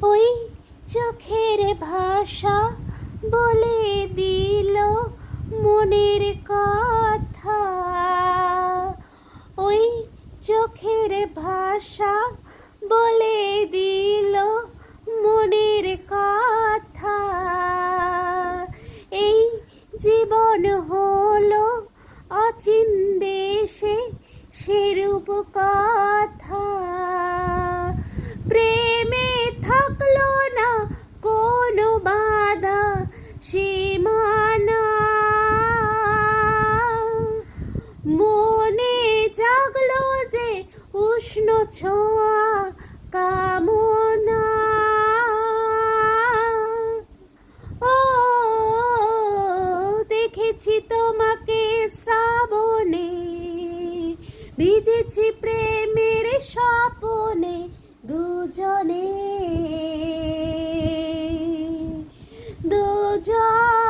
ওই চোখের ভাষা বলে দিল মনের কথা। ওই চোখের ভাষা বলে দিল মনের কথা। এই জীবন হলো অচিন দেশে সেরূপ কথা। প্রেমে থাকলো না কোনো বাধা সীমানা, মনে জাগলো যে উষ্ণ ছোঁয়া কামনা। ও দেখেছি তোমাকে শ্রাবণে, ভিজেছি প্রেমের স্বপনে দুজনে দুজন।